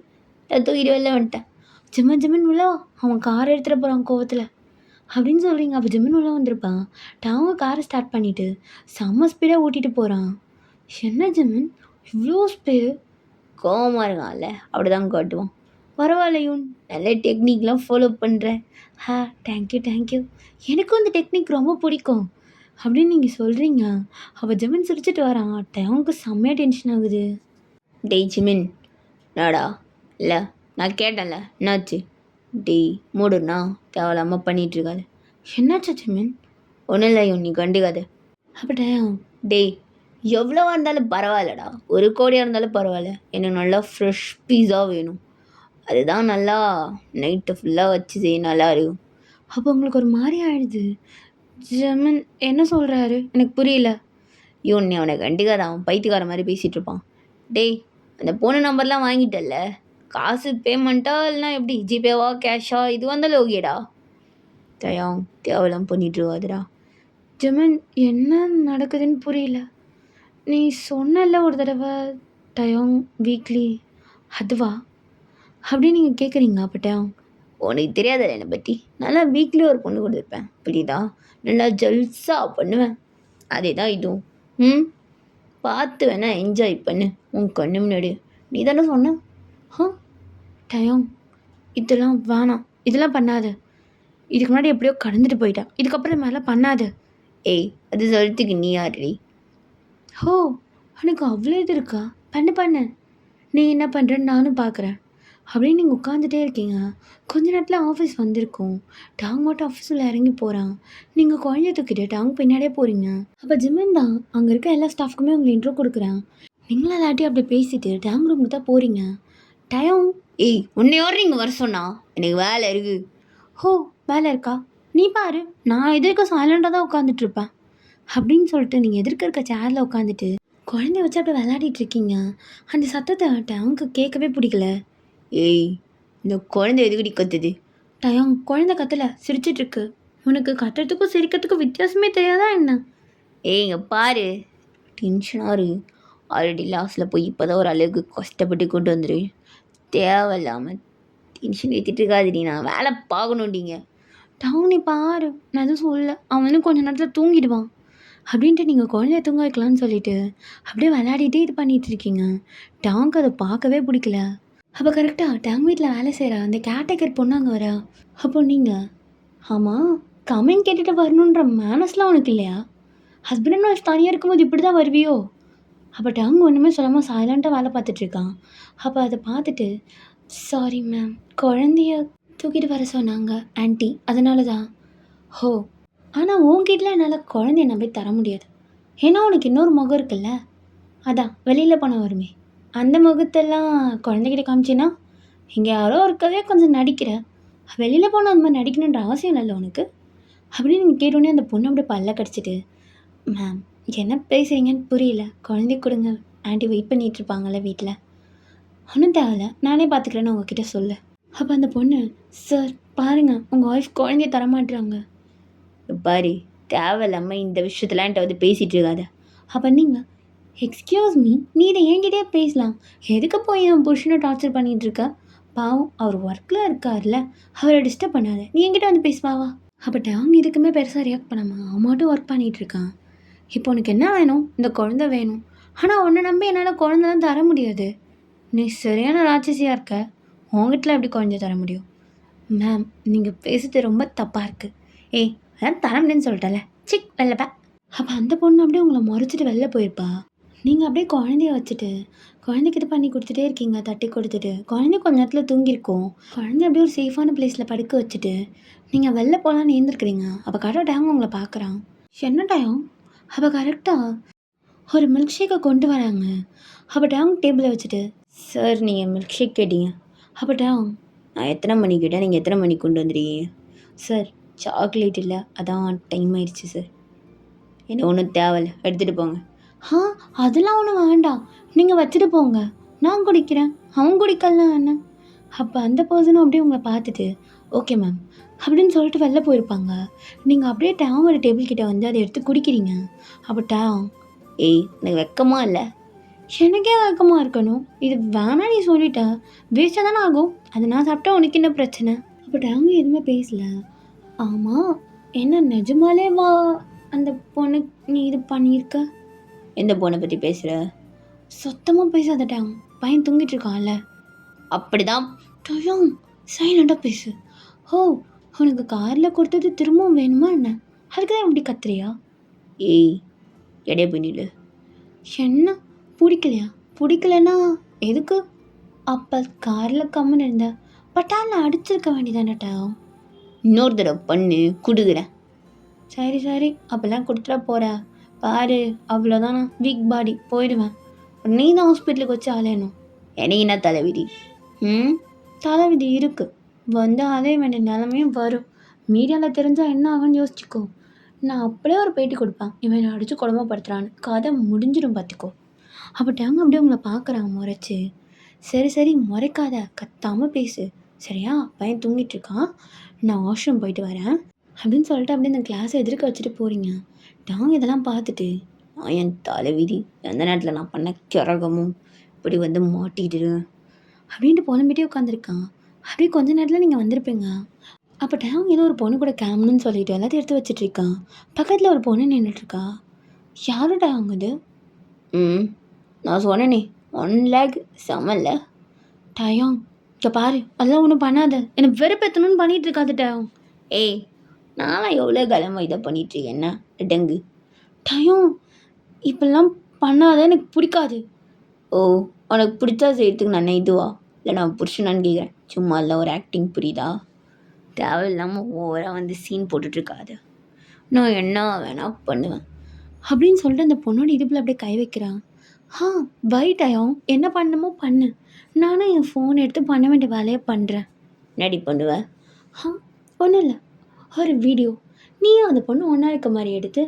தூக்கிட்டு வெளில வந்துட்டேன். ஜிம்மன் உள்ள வா, அவன் காரை எடுத்துகிட்டு போகிறான் கோவத்தில் அப்படின்னு சொல்கிறீங்க. அப்போ ஜிமின் உள்ள வந்திருப்பான். அவங்க காரை ஸ்டார்ட் பண்ணிவிட்டு செம்ம ஸ்பீடாக ஓட்டிகிட்டு போகிறான். என்ன ஜிமின் இவ்வளோ ஸ்பீடு? கோவமாக இருக்கான்ல அப்படிதான் காட்டுவான். பரவாயில்ல யூன், நல்ல டெக்னிக்லாம் ஃபாலோ பண்ணுறேன். தேங்க்யூ தேங்க்யூ, எனக்கும் இந்த டெக்னிக் ரொம்ப பிடிக்கும் அப்படின்னு நீங்கள் சொல்கிறீங்க. அவள் ஜிமின் சிரிச்சிட்டு வரான். அவனுக்கு செம்மையாக டென்ஷன் ஆகுது. டேய் ஜிமின், நாடா இல்லை நான் கேட்டேன்ல என்னாச்சு? டேய் மூடுனா தேவையில்லாமல் பண்ணிகிட்ருக்காது. என்னாச்சு ஜிமின்? ஒன்றும் இல்லை யூன், நீ கண்டுக்காத. அப்போ டேய் எவ்வளோவா இருந்தாலும் பரவாயில்லடா, 1 கோடியாக இருந்தாலும் பரவாயில்ல, எனக்கு நல்லா ஃப்ரெஷ் பீஸா வேணும். அதுதான் நல்லா நைட்டு ஃபுல்லாக வச்சு செய்ய நல்லா இருக்கும். அப்போ உங்களுக்கு ஒரு மாதிரி ஆயிடுது. ஜிமின் என்ன சொல்கிறாரு எனக்கு புரியல. யூன் நீ அவனை கண்டுக்காத, அவன் பைத்தியக்கார மாதிரி பேசிகிட்டு இருப்பான். டேய் அந்த பொண்ணு நம்பர்லாம் வாங்கிட்டல்ல, காசு பேமெண்ட்டா இல்லைனா எப்படி, ஜிபேவா கேஷா இது வந்தாலும் ஓகேடா. தயாங் தேவலாம் பண்ணிட்டுருவாதுடா. ஜிமின் என்ன நடக்குதுன்னு புரியல. நீ சொன்னல ஒரு தடவை டயோங் வீக்லி, அதுவா அப்படின்னு நீங்கள் கேட்குறீங்க? அப்போ டயோங் உனக்கு தெரியாதுல்ல என்னை பற்றி, நல்லா வீக்லி ஒரு பொண்ணு கொடுத்துருப்பேன் புரியுதா, நல்லா ஜல்ஸா பண்ணுவேன். அதே தான் இதுவும். பார்த்து வேணா என்ஜாய் பண்ணு, உன் கண்ணு முன்னாடி. நீ தானே சொன்ன. டயோங் இதெல்லாம் வேணாம், இதெல்லாம் பண்ணாத. இதுக்கு முன்னாடி எப்படியோ கடந்துட்டு போயிட்டான், இதுக்கப்புறம் மேலே பண்ணாத. ஏய் அது சொல்கிறதுக்கு நீ யாருடி? எனக்கு அவ்வளோ இது இருக்கா? பண்ணு நீ என்ன பண்ணுறன்னு நானும் பார்க்குறேன் அப்படின்னு நீங்கள் உட்காந்துட்டே இருக்கீங்க. கொஞ்ச நேரத்தில் ஆஃபீஸ் வந்திருக்கோம். டாங் மட்டும் ஆஃபீஸில் இறங்கி போகிறான். நீங்கள் குழந்தைய தூக்கிட்டு டாங் பின்னாடியே போகிறீங்க. அப்போ ஜிமின் தான் அங்கே இருக்க எல்லா ஸ்டாஃப்க்குமே உங்களை இன்ட்ரோ கொடுக்குறேன். நீங்களும் எல்லாட்டையும் அப்படி பேசிட்டு டாங் ரூமுக்கு தான் போகிறீங்க. டயோங் ஏய் உன்னை யாரும் இங்கே வர சொன்னா? எனக்கு வேலை இருக்குது. வேலை இருக்கா? நீ பாரு, நான் எதிர்க்க சைலண்டாக தான் உட்காந்துட்ருப்பேன் அப்படின்னு சொல்லிட்டு நீங்கள் எதிர்க்க இருக்க சேரில் உட்காந்துட்டு குழந்தைய வச்சு அப்படியே விளையாடிட்டு இருக்கீங்க. அந்த சத்தத்தை டயோங்க்கு கேட்கவே பிடிக்கல. ஏய் இந்த குழந்தை எதுக்கடி கத்துது? டயோங் குழந்தை கத்தலை, சிரிச்சிட்ருக்கு. உனக்கு கத்துறதுக்கும் சிரிக்கிறதுக்கும் வித்தியாசமே தெரியாதா என்ன? ஏய் இங்கே பாரு, டென்ஷனாக இருக்கு. ஆல்ரெடி லாஸ்ட்டில் போய் இப்போ தான் ஒரு அளவுக்கு கஷ்டப்பட்டு கொண்டு வந்துரு. தேவையில்லாமல் டென்ஷன் ஏற்றிட்டு இருக்காதுடி, நான் வேலை பார்க்கணுண்டிங்க. டவுன் நீ பாரு, நான் எதுவும் சொல்ல, அவனும் கொஞ்ச நேரத்தில் தூங்கிடுவான் அப்படின்ட்டு நீங்கள் குழந்தைய தூங்க வைக்கலான்னு சொல்லிட்டு அப்படியே விளையாடிட்டே இது பண்ணிகிட்டு இருக்கீங்க. டாங்க்கு அதை பார்க்கவே பிடிக்கல. அப்போ கரெக்டாக டாங் வீட்டில் வேலை செய்கிற அந்த கேட்டகர் பொண்ணு அங்கே வரா. அப்போ நீங்கள் ஆமாம் கமெண்ட் கேட்டுட்டு வரணுன்ற மேனஸ்லாம் உனக்கு இல்லையா? ஹஸ்பண்ட் அண்ட் ஒய்ஃப் தனியாக இருக்கும்போது இப்படி தான் வருவியோ? அப்போ டாங் ஒன்றுமே சொல்லாமல் சைலண்ட்டாக வேலை பார்த்துட்ருக்கான். அப்போ அதை பார்த்துட்டு சாரி மேம், குழந்தைய தூக்கிட்டு வர சொன்னாங்க ஆன்ட்டி, அதனால தான். ஆனால் உன்கிட்டல என்னால் குழந்தைய நம்பி தர முடியாது. ஏன்னா உனக்கு இன்னொரு முகம் இருக்குல்ல, அதான் வெளியில் போன வருமே, அந்த முகத்தெல்லாம் குழந்தைகிட்ட காமிச்சின்னா இங்கே யாரோ இருக்கவே கொஞ்சம் நடிக்கிற, வெளியில் போனால் அந்த மாதிரி நடிக்கணுன்ற அவசியம் இல்லை உனக்கு அப்படின்னு நீங்கள் கேட்டோன்னே அந்த பொண்ணு அப்படியே பல்ல கடிச்சிட்டு, மேம் என்ன பேசுகிறீங்கன்னு புரியல, குழந்தை கொடுங்க, ஆன்ட்டி வெயிட் பண்ணிகிட்ருப்பாங்கள்ல வீட்டில், ஒன்றும் தேவையில்ல நானே பார்த்துக்கிறேன்னு உங்ககிட்ட சொல்லு. அப்போ அந்த பொண்ணு சார் பாருங்கள் உங்கள் ஒய்ஃப் குழந்தைய தரமாட்டுறாங்க. பாரு தேவையில்லாமல் இந்த விஷயத்தெல்லாம் என்கிட்ட வந்து பேசிகிட்டு இருக்காத. அப்போ நீங்கள் எக்ஸ்கியூஸ் மீ, நீ இதை என்கிட்டே பேசலாம், எதுக்கு போய் என் புருஷனை டார்ச்சர் பண்ணிகிட்டு இருக்க? பாவம் அவர் ஒர்க்கில் இருக்கார்ல, அவரை டிஸ்டர்ப் பண்ணாத, நீ என்கிட்ட வந்து பேசுவாவா? அப்போ அவங்க இதுக்குமே பெருசாக ரியாக்ட் பண்ணாமா, அவன் மட்டும் ஒர்க் பண்ணிகிட்ருக்கான். இப்போ உனக்கு என்ன வேணும்? இந்த குழந்தை வேணும். ஆனால் உன்னை நம்பி என்னால் குழந்தைலாம் தர முடியாது, நீ சரியான ராட்சசியாக இருக்க, உங்ககிட்ட எப்படி குழந்தைய தர முடியும்? மேம் நீங்கள் பேசுறது ரொம்ப தப்பாக இருக்குது. அதான் தர முடியுன்னு சொல்லிட்டல, சிக் வெளிலப்பா. அப்போ அந்த பொண்ணு அப்படியே உங்களை முறைச்சிட்டு வெளில போயிருப்பா. நீங்கள் அப்படியே குழந்தைய வச்சுட்டு குழந்தைக்கு இது பண்ணி கொடுத்துட்டே இருக்கீங்க, தட்டி கொடுத்துட்டு. குழந்தை கொஞ்ச நேரத்தில் தூங்கியிருக்கோம். குழந்தைய அப்படியே ஒரு சேஃபான பிளேஸில் படுக்க வச்சுட்டு நீங்கள் வெளில போகலான்னு ஏந்திருக்கிறீங்க. அப்போ கரெக்டாக டைம் உங்களை பார்க்குறான். என்ன டைம்? அப்போ கரெக்டாக ஒரு மில்க் ஷேக்கை கொண்டு வராங்க. அப்போ டைம் டேபிளை வச்சுட்டு சார் நீங்கள் மில்க் ஷேக் கேட்டீங்க. அப்போ டைம் நான் எத்தனை மணிக்கு கேட்டேன், நீங்கள் எத்தனை மணிக்கு கொண்டு வந்துருக்கீங்க? சார் சாக்லேட் இல்லை, அதான் டைம் ஆயிடுச்சு சார். என்ன ஒன்றும் தேவையில்ல, எடுத்துகிட்டு போங்க. அதெல்லாம் ஒன்றும் வேண்டாம், நீங்கள் வச்சுட்டு போங்க, நான் குடிக்கிறேன், அவன் குடிக்கலாம் என்ன. அப்போ அந்த பர்சனும் அப்படியே உங்களை பார்த்துட்டு ஓகே மேம் அப்படின்னு சொல்லிட்டு வெளில போயிருப்பாங்க. நீங்கள் அப்படியே டேவோட டேபிள் கிட்டே வந்து அதை எடுத்து குடிக்கிறீங்க. அப்போ டேவ் எனக்கு வெக்கமா இல்லை? எனக்கே வெக்கமாக இருக்கணும், இது வேணாம் நீ சொல்லிட்டா வேஸ்ட்டாக தானே ஆகும், அதை நான் சாப்பிட்டா உனக்கு என்ன பிரச்சனை? அப்போ டேவ் எதுவுமே பேசல. ஆமாம் என்ன நிஜமாலே வா அந்த பொண்ணு நீ இது பண்ணியிருக்க? எந்த பொண்ணை பற்றி பேசுகிற? சுத்தமாக பேசாத டேம். பையன் தூங்கிட்டு இருக்கான்ல. அப்படிதான். டயம் சைலண்டாக பேசு. ஓ, உனக்கு காரில் கொடுத்தது திரும்பவும் வேணுமா என்ன? அதுக்கு தான் இப்படி கத்துறியா? ஏய், எடைய பண்ணிடு. என்ன பிடிக்கலையா? பிடிக்கலன்னா எதுக்கு அப்போ காரில் கம்முன்னு இருந்த? பட்டால அடிச்சிருக்க வேண்டியதானே டயம். இன்னொரு தடவை பண்ணு, கொடுக்குறேன். சரி சரி, அப்போல்லாம் கொடுத்துட போகிற பாரு. அவ்வளோதான், நான் வீக் பாடி போயிடுவேன். நீ தான் ஹாஸ்பிட்டலுக்கு வச்சு அலையணும். எனக்கு என்ன தலைவிதி? தலைவிதி இருக்குது, வந்து அலைய வேண்டிய நிலமையும் வரும். மீடியாவில் தெரிஞ்சால் என்ன ஆகும்னு யோசிச்சுக்கோ. நான் அப்படியே ஒரு பேட்டி கொடுப்பேன், இவன் என்னை அடித்து கொடுமைப்படுத்துறான்னு. கதை முடிஞ்சிடும் பார்த்துக்கோ. அப்போ டேங்க அப்படியே உங்களை பார்க்குறாங்க முறைச்சி. சரி சரி, முறைக்காத, கத்தாமல் பேசு சரியா? பையன் தூங்கிட்டு இருக்கான், நான் வாஷ்ரூம் போயிட்டு வரேன் அப்படின்னு சொல்லிட்டு அப்படியே இந்த கிளாஸை எதிர்க்க வச்சுட்டு போகிறீங்க. டாங்க இதெல்லாம் பார்த்துட்டு, நான் என் தலைவிதி, எந்த நேரத்தில் நான் பண்ண கிரகமும் இப்படி வந்து மாட்டிட்டு அப்படின்ட்டு புலம்பிட்டே உட்காந்துருக்கான். அப்படியே கொஞ்ச நேரத்தில் நீங்கள் வந்திருப்பீங்க. அப்போ டேங் ஏதோ ஒரு பொண்ணு கூட கிளம்பணுன்னு சொல்லிட்டு எல்லாத்தையும் எடுத்து வச்சிட்ருக்கான். பக்கத்தில் ஒரு பொண்ணு நின்றுட்டுருக்கா. யாரு டேங் இது? நான் சொன்னேனே 1 lakh செமல்ல. டயம் இங்கே பாரு, அதெல்லாம் ஒன்றும் பண்ணாத, எனக்கு வெறுப்பேற்றணும்னு பண்ணிகிட்டு இருக்காது டயம். ஏய், நானும் எவ்வளோ காலமாக இதை பண்ணிகிட்ருக்கேன், என்ன டெங்கு. டயம் இப்பெல்லாம் பண்ணாத, எனக்கு பிடிக்காது. ஓ, உனக்கு பிடிச்சா செய்யறதுக்கு நான் இதுவா? இல்லை நான் புருஷனான்னு கேட்குறேன். சும்மா இல்லை, ஒரு ஆக்டிங் புரியுதா? தேவையில்லாமல் ஓவராக வந்து சீன் போட்டுட்ருக்காது. நான் என்ன வேணால் பண்ணுவேன் அப்படின்னு சொல்லிட்டு அந்த பொண்ணோட இடுப்பில் அப்படியே கை வைக்கிறான். வை டயம், என்ன பண்ணணுமோ பண்ணு, நானும் என் ஃபோன் எடுத்து பண்ண வேண்டிய வேலையை பண்ணுறேன். என்னடி பண்ணுவேன்? ஒன்றும் இல்லை, ஒரு வீடியோ நீயும் அந்த பொண்ணு ஒன்றா இருக்க மாதிரி எடுத்து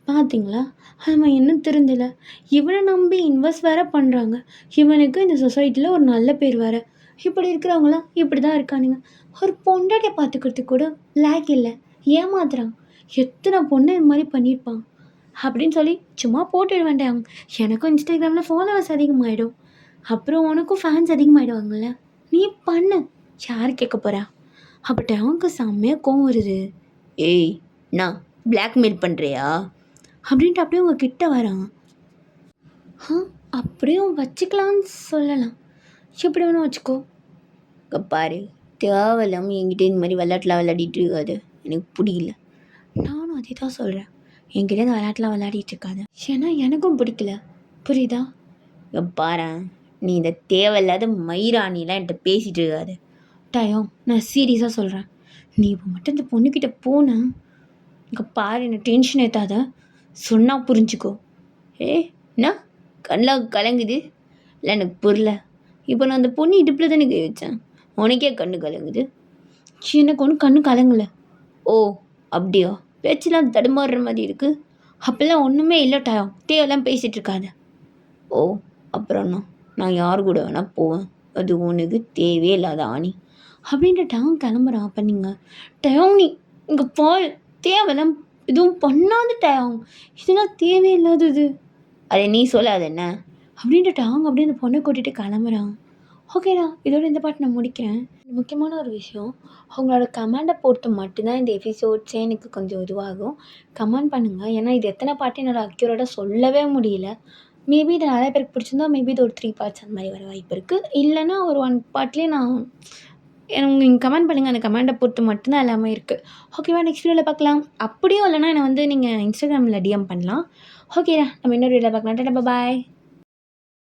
பார்த்தீங்களா? அவன் இன்னும் திருந்தலை, இவனை நம்பி இன்வெஸ்ட் வேறு பண்ணுறாங்க. இவனுக்கு இந்த சொசைட்டியில் ஒரு நல்ல பேர் வேறு. இப்படி இருக்கிறவங்களாம் இப்படி தான் இருக்கானுங்க. ஒரு பொண்டாட்டியை பார்த்துக்கிறதுக்கு கூட லேக் இல்லை, ஏமாத்துறான். எத்தனை பொண்ணு இது மாதிரி பண்ணியிருப்பான் அப்படின்னு சொல்லி சும்மா போட்டுட வேண்டாம். எனக்கும் இன்ஸ்டாகிராமில் ஃபாலோவர்ஸ் அதிகமாகிடும், அப்புறம் உனக்கும் ஃபேன்ஸ் அதிகமாகிடுவாங்கள்ல. நீ பண்ணு, யார் கேட்க போகிறா? அப்போ அவனுக்கு செம்மையாக கோவம் வருது. ஏய், நான் பிளாக்மெயில் பண்ணுறியா அப்படின்ட்டு அப்படியே உங்கள் கிட்ட வரான். அப்படியே வச்சுக்கலான்னு சொல்லலாம், எப்படி வேணும் வச்சுக்கோ. பாரு, தேவையில்லாமல் என்கிட்ட இந்த மாதிரி விளையாட்டுலாம் விளையாடிட்டு இருக்காது, எனக்கு பிடிக்கல. நானும் அதே தான் சொல்கிறேன், என்கிட்ட இந்த விளையாட்டுலாம் விளையாடிட்டு இருக்காது, ஏன்னா எனக்கும் பிடிக்கல, புரியுதா? பாரு, நீ இந்த தேவையில்லாத மயிராணிலாம் என்கிட்ட பேசிகிட்டு இருக்காது. டயம், நான் சீரியஸாக சொல்கிறேன், நீ இப்போ மட்டும் இந்த பொண்ணுக்கிட்ட போன, இங்கே பாரு, என்ன டென்ஷன் ஏற்றாத, சொன்னால் புரிஞ்சுக்கோ. என்ன கண்ணில் கலங்குது? இல்லை, எனக்கு புரியல. இப்போ நான் அந்த பொண்ணு இடுப்பில் தானே கை வச்சேன், உனக்கே கண்ணு கலங்குது? எனக்கு ஒன்றும் கண்ணு கலங்கலை. ஓ அப்படியா? பேச்செல்லாம் தடுமாறுற மாதிரி இருக்குது. அப்போல்லாம் ஒன்றுமே இல்லை டயம், தேவையெல்லாம் பேசிகிட்டு இருக்காத. ஓ, அப்புறம் நான் யார் கூட வேணால் போவேன், அது உனக்கு தேவையே இல்லாத ஆணி அப்படின்ட்டு டயம் கிளம்புறான். அப்போ நீங்கள் டயம், நீ இங்கே பால், தேவையெல்லாம் எதுவும் பண்ணாத டயம், இதெல்லாம் தேவையில்லாதது. அதை நீ சொல்லாத என்ன அப்படின்ட்டு டயம் அப்படியே அந்த பொண்ணை கூட்டிகிட்டு கிளம்புறான். ஓகேடா, இதோட இந்த பாட்டு நான் முடிக்கிறேன். முக்கியமான ஒரு விஷயம், உங்களோட கமெண்டை பொறுத்து மட்டும்தான் இந்த எபிசோட்ஸே எனக்கு கொஞ்சம் இதுவாகும். கமெண்ட் பண்ணுங்கள், ஏன்னா இது எத்தனை பாட்டு என்னால் அக்யூரேட்டாக சொல்லவே முடியல. மேபி இது நிறைய பேருக்கு பிடிச்சிருந்தா மேபி இது ஒரு 3 பார்ட்ஸ் அந்த மாதிரி வர வாய்ப்பு இருக்குது. இல்லைன்னா ஒரு 1 பார்ட்லேயே நான் நீங்கள் கமெண்ட் பண்ணுங்கள், அந்த கமெண்டை பொறுத்து மட்டும்தான் எல்லாமே இருக்குது. ஓகேவா, நெக்ஸ்ட் வீடியோவில் பார்க்கலாம். அப்படியும் இல்லைனா என்னை வந்து நீங்கள் இன்ஸ்டாகிராமில் டிஎம் பண்ணலாம். ஓகேடா, நம்ம இன்னொரு வீடியோவில் பார்க்கலாம். டாடா, பாய்.